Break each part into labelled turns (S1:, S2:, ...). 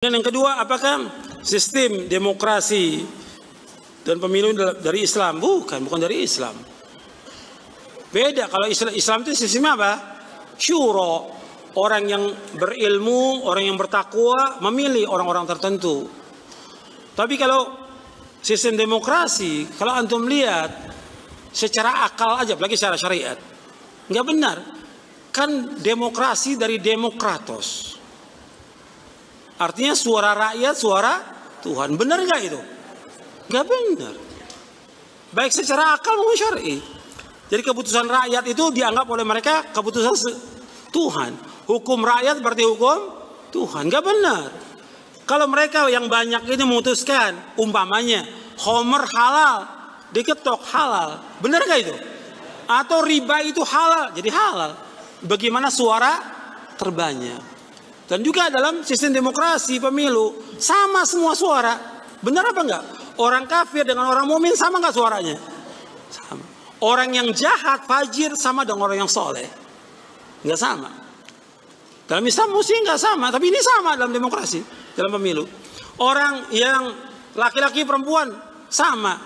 S1: Dan yang kedua, apakah sistem demokrasi dan pemilu dari Islam? Bukan dari Islam. Beda. Kalau Islam itu sistemnya apa? Syuro. Orang yang berilmu, orang yang bertakwa memilih orang-orang tertentu. Tapi kalau sistem demokrasi, kalau antum lihat secara akal aja, apalagi secara syariat, nggak benar. Kan demokrasi dari demokratos. Artinya suara rakyat, suara Tuhan. Benar nggak itu? Nggak benar. Baik secara akal maupun syar'i. Jadi keputusan rakyat itu dianggap oleh mereka keputusan Tuhan. Hukum rakyat berarti hukum Tuhan. Nggak benar. Kalau mereka yang banyak ini memutuskan, umpamanya Homer halal, diketok halal. Benar nggak itu? Atau riba itu halal, jadi halal. Bagaimana suara terbanyak? Dan juga dalam sistem demokrasi pemilu sama semua suara. Benar apa enggak? Orang kafir dengan orang mukmin sama enggak suaranya? Sama. Orang yang jahat, fajir sama dengan orang yang soleh. Enggak sama. Dalam Islam mesti enggak sama, tapi ini sama dalam demokrasi, dalam pemilu. Orang yang laki-laki perempuan sama.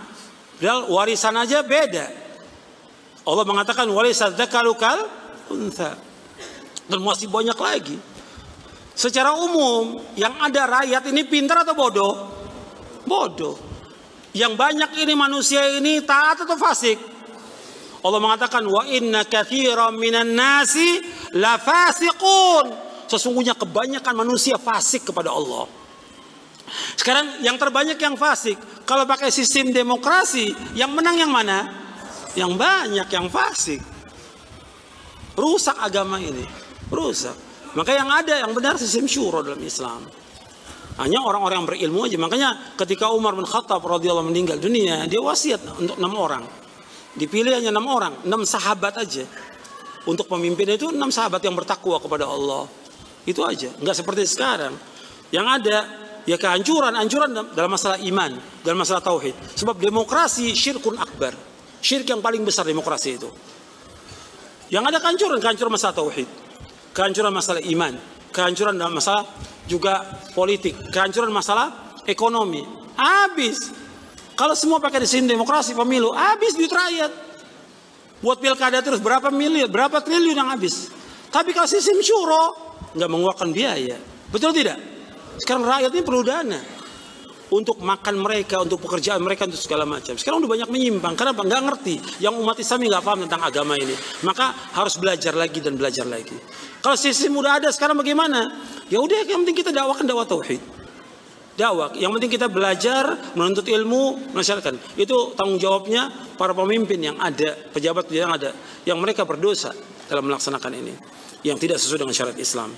S1: Padahal warisan aja beda. Allah mengatakan warisad dzakaru kal untha. Dan masih banyak lagi. Secara umum, yang ada rakyat ini pintar atau bodoh? Bodoh. Yang banyak ini manusia ini taat atau fasik? Allah mengatakan wa inna katsiran minan nasi la fasiqun. Sesungguhnya kebanyakan manusia fasik kepada Allah. Sekarang yang terbanyak yang fasik. Kalau pakai sistem demokrasi, yang menang yang mana? Yang banyak yang fasik. Rusak agama ini. Rusak. Maka yang ada yang benar sistem syuro dalam Islam. Hanya orang-orang yang berilmu aja. Makanya ketika Umar bin Khattab radhiyallahu meninggal dunia, dia wasiat untuk 6 orang. Dipilih hanya 6 orang, 6 sahabat aja. Untuk pemimpin itu 6 sahabat yang bertakwa kepada Allah. Itu aja. Enggak seperti sekarang. Yang ada ya kehancuran dalam masalah iman, dalam masalah tauhid. Sebab demokrasi syirkun akbar. Syirik yang paling besar demokrasi itu. Yang ada kehancuran masalah tauhid. Kehancuran masalah iman, kehancuran dalam masalah juga politik, kehancuran masalah ekonomi. Habis. Kalau semua pakai sistem demokrasi pemilu, habis duit rakyat. Buat pilkada terus berapa miliar, berapa triliun yang habis. Tapi kalau sistem syuro nggak mengeluarkan biaya. Betul tidak? Sekarang rakyat ini perlu dana untuk makan mereka, untuk pekerjaan mereka, untuk segala macam. Sekarang udah banyak menyimpang. Kenapa? Nggak ngerti. Yang umat Islam nggak paham tentang agama ini. Maka harus belajar lagi dan belajar lagi. Kalau sistem udah ada, sekarang bagaimana? Ya udah, yang penting kita dakwakan dakwah tauhid. Dakwah. Yang penting kita belajar, menuntut ilmu, menasihkan. Itu tanggung jawabnya para pemimpin yang ada, pejabat yang ada, yang mereka berdosa dalam melaksanakan ini, yang tidak sesuai dengan syariat Islam.